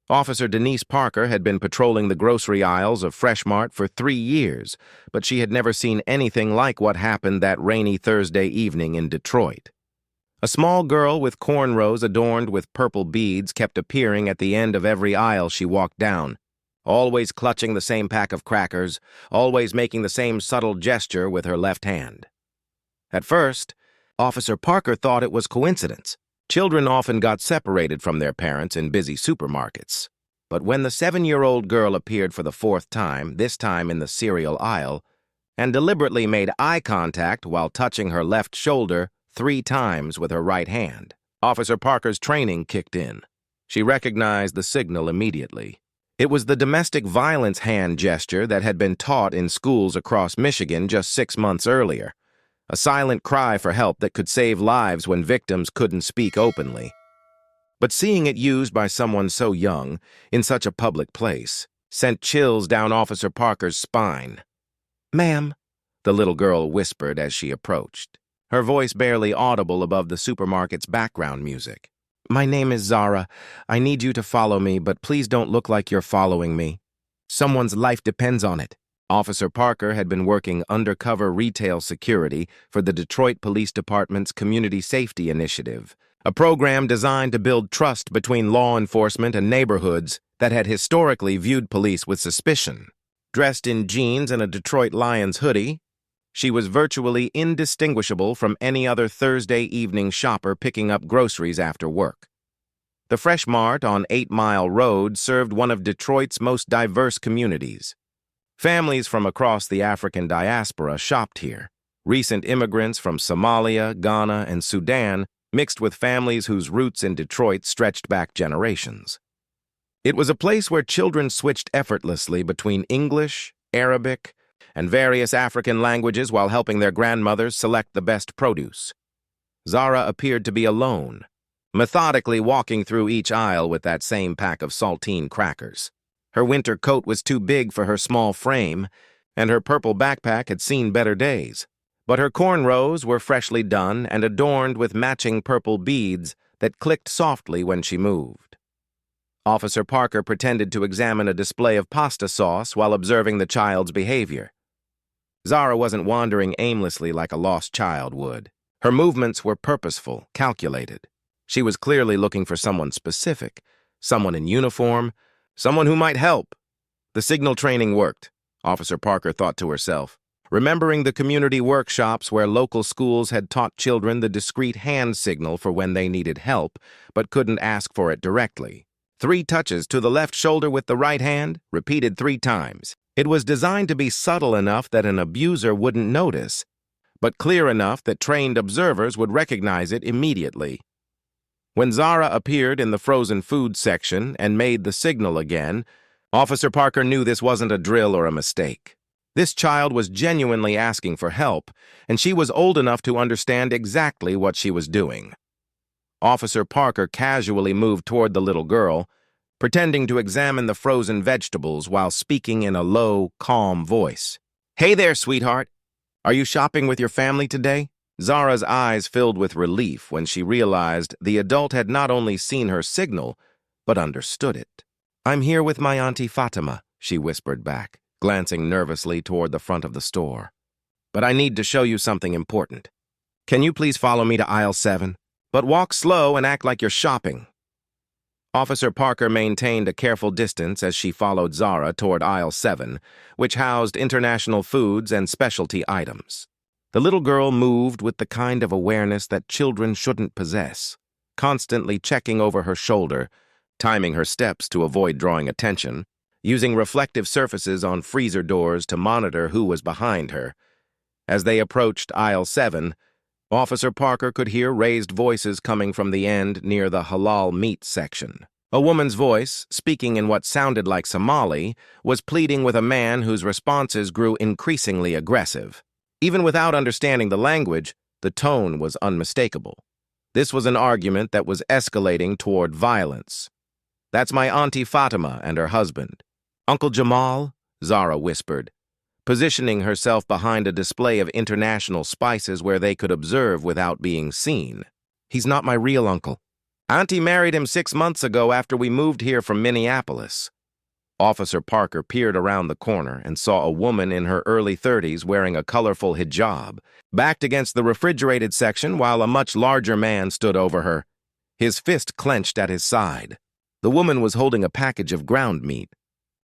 Officer Denise Parker had been patrolling the grocery aisles of Fresh Mart for 3 years, but she had never seen anything like what happened that rainy Thursday evening in Detroit. A small girl with cornrows adorned with purple beads kept appearing at the end of every aisle she walked down, always clutching the same pack of crackers, always making the same subtle gesture with her left hand. At first, Officer Parker thought it was coincidence. Children often got separated from their parents in busy supermarkets. But when the 7-year-old girl appeared for the fourth time, this time in the cereal aisle, and deliberately made eye contact while touching her left shoulder 3 times with her right hand, Officer Parker's training kicked in. She recognized the signal immediately. It was the domestic violence hand gesture that had been taught in schools across Michigan just 6 months earlier. A silent cry for help that could save lives when victims couldn't speak openly. But seeing it used by someone so young, in such a public place, sent chills down Officer Parker's spine. "Ma'am," the little girl whispered as she approached, her voice barely audible above the supermarket's background music. "My name is Zara. I need you to follow me, but please don't look like you're following me. Someone's life depends on it." Officer Parker had been working undercover retail security for the Detroit Police Department's Community Safety Initiative, a program designed to build trust between law enforcement and neighborhoods that had historically viewed police with suspicion. Dressed in jeans and a Detroit Lions hoodie, she was virtually indistinguishable from any other Thursday evening shopper picking up groceries after work. The Fresh Mart on 8 Mile Road served one of Detroit's most diverse communities. Families from across the African diaspora shopped here. Recent immigrants from Somalia, Ghana, and Sudan mixed with families whose roots in Detroit stretched back generations. It was a place where children switched effortlessly between English, Arabic, and various African languages while helping their grandmothers select the best produce. Zara appeared to be alone, methodically walking through each aisle with that same pack of saltine crackers. Her winter coat was too big for her small frame, and her purple backpack had seen better days. But her cornrows were freshly done and adorned with matching purple beads that clicked softly when she moved. Officer Parker pretended to examine a display of pasta sauce while observing the child's behavior. Zara wasn't wandering aimlessly like a lost child would. Her movements were purposeful, calculated. She was clearly looking for someone specific, someone in uniform, someone who might help. The signal training worked, Officer Parker thought to herself, remembering the community workshops where local schools had taught children the discreet hand signal for when they needed help, but couldn't ask for it directly. 3 touches to the left shoulder with the right hand, repeated 3 times. It was designed to be subtle enough that an abuser wouldn't notice, but clear enough that trained observers would recognize it immediately. When Zara appeared in the frozen food section and made the signal again, Officer Parker knew this wasn't a drill or a mistake. This child was genuinely asking for help, and she was old enough to understand exactly what she was doing. Officer Parker casually moved toward the little girl, pretending to examine the frozen vegetables while speaking in a low, calm voice. "Hey there, sweetheart. Are you shopping with your family today?" Zara's eyes filled with relief when she realized the adult had not only seen her signal, but understood it. "I'm here with my Auntie Fatima," she whispered back, glancing nervously toward the front of the store. "But I need to show you something important. Can you please follow me to aisle 7? But walk slow and act like you're shopping." Officer Parker maintained a careful distance as she followed Zara toward aisle 7, which housed international foods and specialty items. The little girl moved with the kind of awareness that children shouldn't possess, constantly checking over her shoulder, timing her steps to avoid drawing attention, using reflective surfaces on freezer doors to monitor who was behind her. As they approached aisle 7, Officer Parker could hear raised voices coming from the end near the halal meat section. A woman's voice, speaking in what sounded like Somali, was pleading with a man whose responses grew increasingly aggressive. Even without understanding the language, the tone was unmistakable. This was an argument that was escalating toward violence. "That's my Auntie Fatima and her husband." "Uncle Jamal," Zara whispered, positioning herself behind a display of international spices where they could observe without being seen. "He's not my real uncle. Auntie married him 6 months ago after we moved here from Minneapolis. Officer Parker peered around the corner and saw a woman in her early 30s wearing a colorful hijab, backed against the refrigerated section while a much larger man stood over her, his fist clenched at his side. The woman was holding a package of ground meat,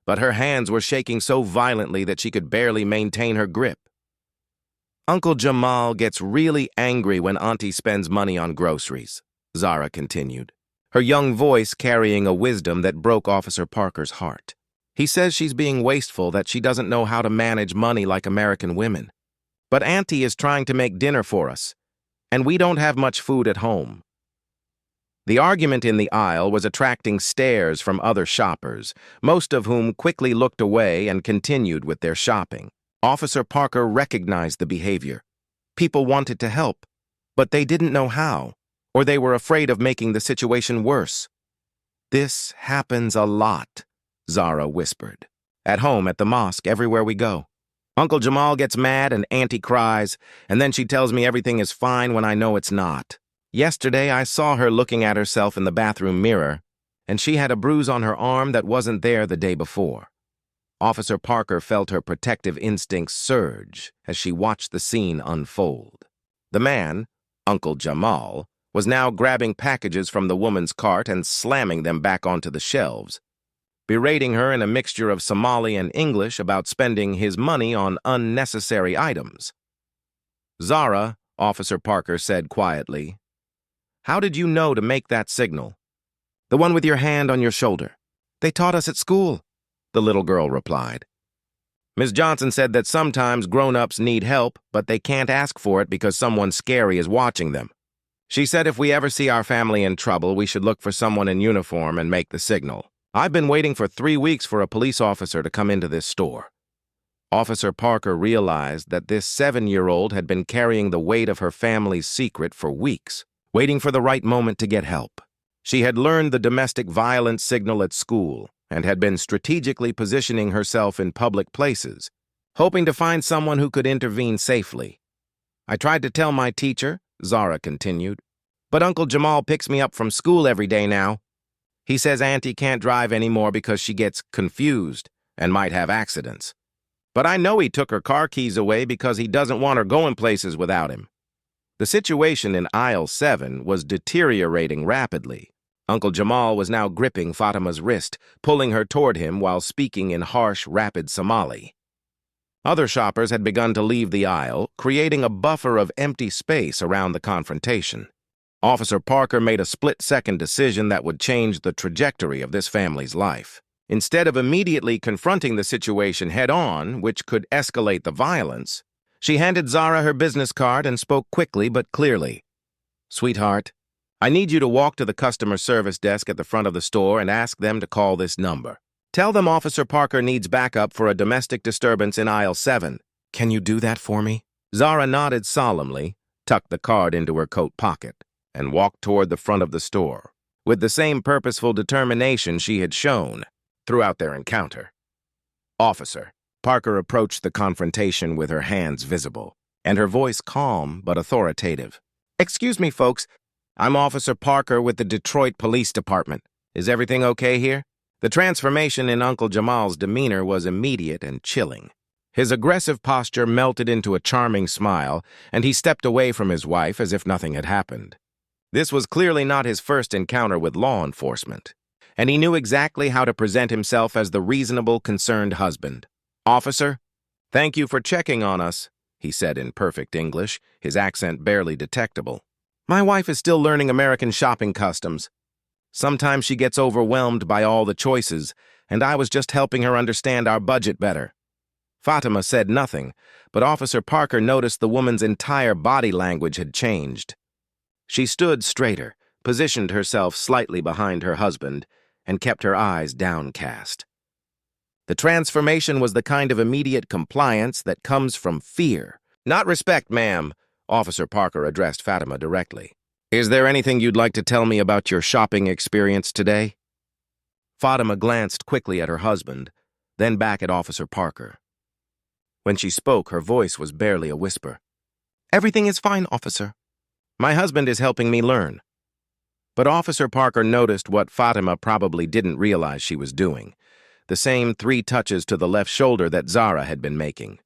but her hands were shaking so violently that she could barely maintain her grip. Uncle Jamal gets really angry when Auntie spends money on groceries, Zara continued, her young voice carrying a wisdom that broke Officer Parker's heart. He says she's being wasteful, that she doesn't know how to manage money like American women. But Auntie is trying to make dinner for us, and we don't have much food at home. The argument in the aisle was attracting stares from other shoppers, most of whom quickly looked away and continued with their shopping. Officer Parker recognized the behavior. People wanted to help, but they didn't know how, or they were afraid of making the situation worse. "This happens a lot," Zara whispered. "At home, at the mosque, everywhere we go. Uncle Jamal gets mad and Auntie cries, and then she tells me everything is fine when I know it's not. Yesterday, I saw her looking at herself in the bathroom mirror, and she had a bruise on her arm that wasn't there the day before." Officer Parker felt her protective instincts surge as she watched the scene unfold. The man, Uncle Jamal, was now grabbing packages from the woman's cart and slamming them back onto the shelves, berating her in a mixture of Somali and English about spending his money on unnecessary items. "Zara," Officer Parker said quietly, "how did you know to make that signal? The one with your hand on your shoulder." "They taught us at school," the little girl replied. "Ms. Johnson said that sometimes grown-ups need help, but they can't ask for it because someone scary is watching them. She said if we ever see our family in trouble, we should look for someone in uniform and make the signal. I've been waiting for 3 weeks for a police officer to come into this store." Officer Parker realized that this 7-year-old had been carrying the weight of her family's secret for weeks, waiting for the right moment to get help. She had learned the domestic violence signal at school and had been strategically positioning herself in public places, hoping to find someone who could intervene safely. "I tried to tell my teacher," Zara continued, "but Uncle Jamal picks me up from school every day now. He says Auntie can't drive anymore because she gets confused and might have accidents. But I know he took her car keys away because he doesn't want her going places without him." The situation in aisle 7 was deteriorating rapidly. Uncle Jamal was now gripping Fatima's wrist, pulling her toward him while speaking in harsh, rapid Somali. Other shoppers had begun to leave the aisle, creating a buffer of empty space around the confrontation. Officer Parker made a split-second decision that would change the trajectory of this family's life. Instead of immediately confronting the situation head-on, which could escalate the violence, she handed Zara her business card and spoke quickly but clearly. "Sweetheart, I need you to walk to the customer service desk at the front of the store and ask them to call this number. Tell them Officer Parker needs backup for a domestic disturbance in aisle 7. Can you do that for me?" Zara nodded solemnly, tucked the card into her coat pocket, and walked toward the front of the store, with the same purposeful determination she had shown throughout their encounter. "Officer." Parker approached the confrontation with her hands visible, and her voice calm but authoritative. "Excuse me, folks. I'm Officer Parker with the Detroit Police Department. Is everything okay here?" The transformation in Uncle Jamal's demeanor was immediate and chilling. His aggressive posture melted into a charming smile, and he stepped away from his wife as if nothing had happened. This was clearly not his first encounter with law enforcement, and he knew exactly how to present himself as the reasonable, concerned husband. "Officer, thank you for checking on us," he said in perfect English, his accent barely detectable. "My wife is still learning American shopping customs. Sometimes she gets overwhelmed by all the choices, and I was just helping her understand our budget better." Fatima said nothing, but Officer Parker noticed the woman's entire body language had changed. She stood straighter, positioned herself slightly behind her husband, and kept her eyes downcast. The transformation was the kind of immediate compliance that comes from fear, not respect, ma'am. Officer Parker addressed Fatima directly. "Is there anything you'd like to tell me about your shopping experience today?" Fatima glanced quickly at her husband, then back at Officer Parker. When she spoke, her voice was barely a whisper. "Everything is fine, officer. My husband is helping me learn." But Officer Parker noticed what Fatima probably didn't realize she was doing, the same 3 touches to the left shoulder that Zara had been making.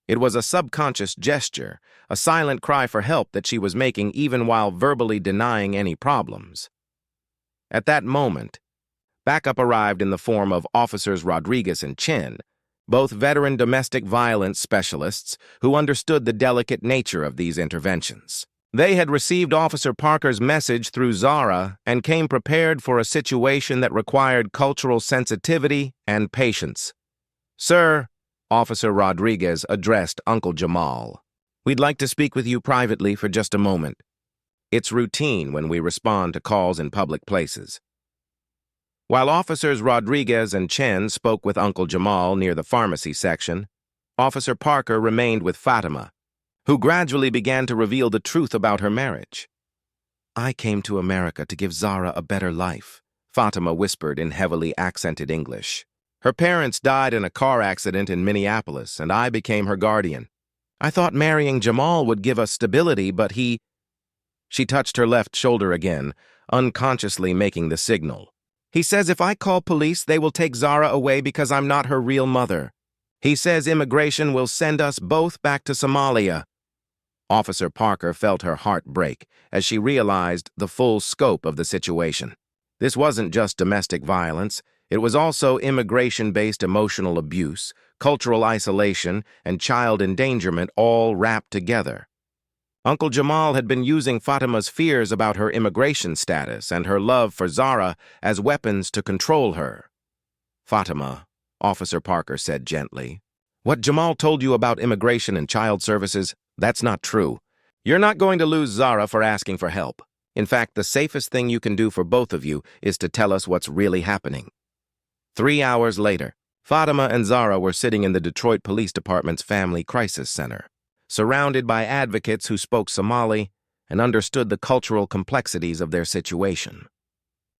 It was a subconscious gesture, a silent cry for help that she was making even while verbally denying any problems. At that moment, backup arrived in the form of Officers Rodriguez and Chen, both veteran domestic violence specialists who understood the delicate nature of these interventions. They had received Officer Parker's message through Zara and came prepared for a situation that required cultural sensitivity and patience. "Sir," Officer Rodriguez addressed Uncle Jamal, "we'd like to speak with you privately for just a moment. It's routine when we respond to calls in public places." While Officers Rodriguez and Chen spoke with Uncle Jamal near the pharmacy section, Officer Parker remained with Fatima, who gradually began to reveal the truth about her marriage. "I came to America to give Zara a better life," Fatima whispered in heavily accented English. "Her parents died in a car accident in Minneapolis, and I became her guardian. I thought marrying Jamal would give us stability, but he—" She touched her left shoulder again, unconsciously making the signal. "He says if I call police, they will take Zara away because I'm not her real mother. He says immigration will send us both back to Somalia." Officer Parker felt her heart break as she realized the full scope of the situation. This wasn't just domestic violence. It was also immigration-based emotional abuse, cultural isolation, and child endangerment all wrapped together. Uncle Jamal had been using Fatima's fears about her immigration status and her love for Zara as weapons to control her. "Fatima," Officer Parker said gently, "what Jamal told you about immigration and child services, that's not true. You're not going to lose Zara for asking for help. In fact, the safest thing you can do for both of you is to tell us what's really happening." 3 hours later, Fatima and Zara were sitting in the Detroit Police Department's Family Crisis Center, surrounded by advocates who spoke Somali and understood the cultural complexities of their situation.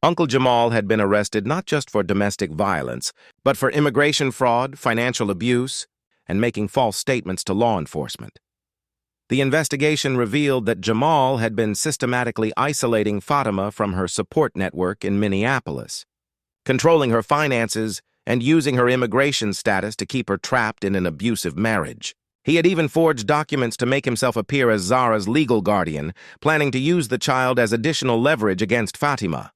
Uncle Jamal had been arrested not just for domestic violence, but for immigration fraud, financial abuse, and making false statements to law enforcement. The investigation revealed that Jamal had been systematically isolating Fatima from her support network in Minneapolis, controlling her finances and using her immigration status to keep her trapped in an abusive marriage. He had even forged documents to make himself appear as Zara's legal guardian, planning to use the child as additional leverage against Fatima.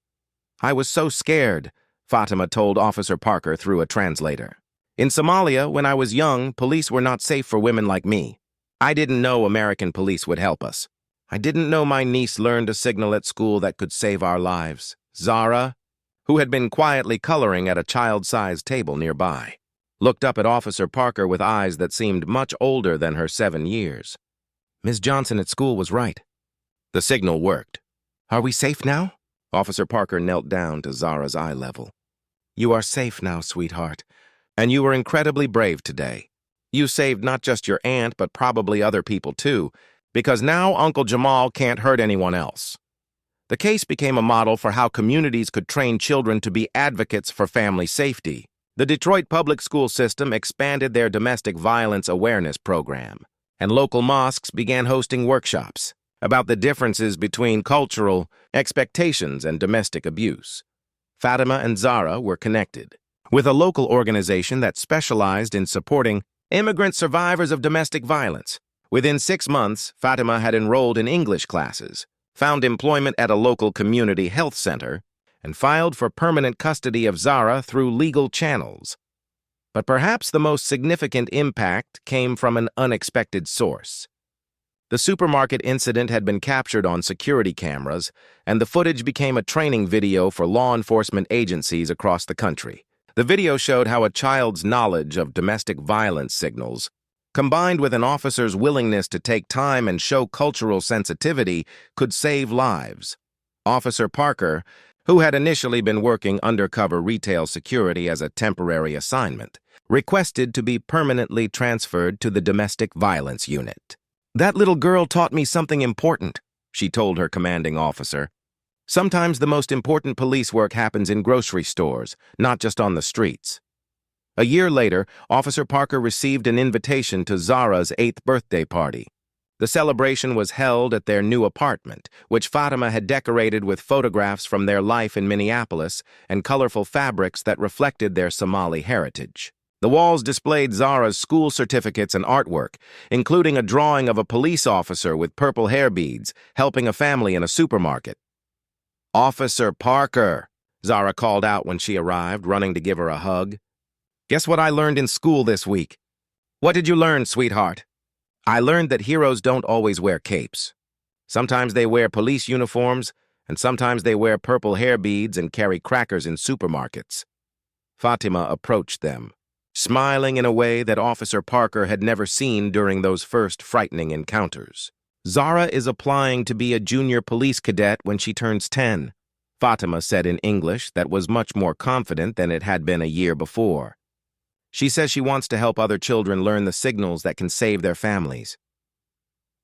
"I was so scared," Fatima told Officer Parker through a translator. "In Somalia, when I was young, police were not safe for women like me. I didn't know American police would help us. I didn't know my niece learned a signal at school that could save our lives." Zara, who had been quietly coloring at a child-sized table nearby, looked up at Officer Parker with eyes that seemed much older than her 7 years. "Ms. Johnson at school was right. The signal worked. Are we safe now?" Officer Parker knelt down to Zara's eye level. "You are safe now, sweetheart, and you were incredibly brave today. You saved not just your aunt, but probably other people too, because now Uncle Jamal can't hurt anyone else." The case became a model for how communities could train children to be advocates for family safety. The Detroit public school system expanded their domestic violence awareness program, and local mosques began hosting workshops about the differences between cultural expectations and domestic abuse. Fatima and Zara were connected with a local organization that specialized in supporting immigrant survivors of domestic violence. Within 6 months, Fatima had enrolled in English classes, found employment at a local community health center, and filed for permanent custody of Zara through legal channels. But perhaps the most significant impact came from an unexpected source. The supermarket incident had been captured on security cameras, and the footage became a training video for law enforcement agencies across the country. The video showed how a child's knowledge of domestic violence signals, combined with an officer's willingness to take time and show cultural sensitivity, could save lives. Officer Parker, who had initially been working undercover retail security as a temporary assignment, requested to be permanently transferred to the domestic violence unit. "That little girl taught me something important," she told her commanding officer. "Sometimes the most important police work happens in grocery stores, not just on the streets." A year later, Officer Parker received an invitation to Zara's 8th birthday party. The celebration was held at their new apartment, which Fatima had decorated with photographs from their life in Minneapolis and colorful fabrics that reflected their Somali heritage. The walls displayed Zara's school certificates and artwork, including a drawing of a police officer with purple hair beads helping a family in a supermarket. "Officer Parker," Zara called out when she arrived, running to give her a hug. "Guess what I learned in school this week?" "What did you learn, sweetheart?" "I learned that heroes don't always wear capes. Sometimes they wear police uniforms, and sometimes they wear purple hair beads and carry crackers in supermarkets." Fatima approached them, smiling in a way that Officer Parker had never seen during those first frightening encounters. "Zara is applying to be a junior police cadet when she turns 10, Fatima said in English that was much more confident than it had been a year before. She says she wants to help other children learn the signals that can save their families.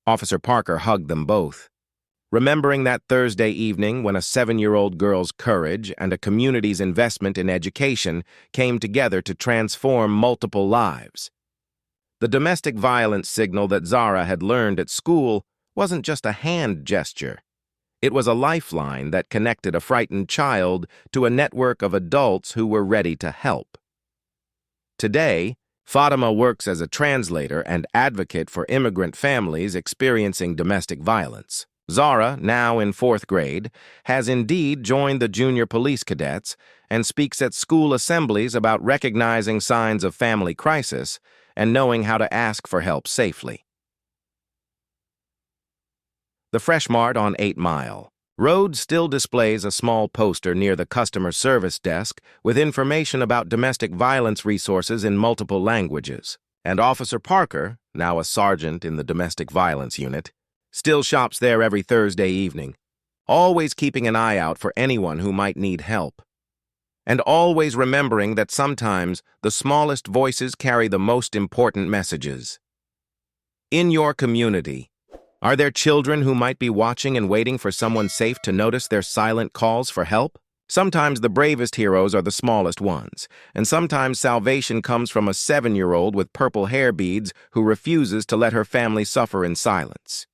Officer Parker hugged them both, remembering that Thursday evening when a 7-year-old girl's courage and a community's investment in education came together to transform multiple lives. The domestic violence signal that Zara had learned at school wasn't just a hand gesture. It was a lifeline that connected a frightened child to a network of adults who were ready to help. Today, Fatima works as a translator and advocate for immigrant families experiencing domestic violence. Zara, now in 4th grade, has indeed joined the junior police cadets and speaks at school assemblies about recognizing signs of family crisis and knowing how to ask for help safely. The Fresh Mart on 8 Mile Road still displays a small poster near the customer service desk with information about domestic violence resources in multiple languages. And Officer Parker, now a sergeant in the domestic violence unit, still shops there every Thursday evening, always keeping an eye out for anyone who might need help. And always remembering that sometimes the smallest voices carry the most important messages. In your community, are there children who might be watching and waiting for someone safe to notice their silent calls for help? Sometimes the bravest heroes are the smallest ones, and sometimes salvation comes from a 7-year-old with purple hair beads who refuses to let her family suffer in silence.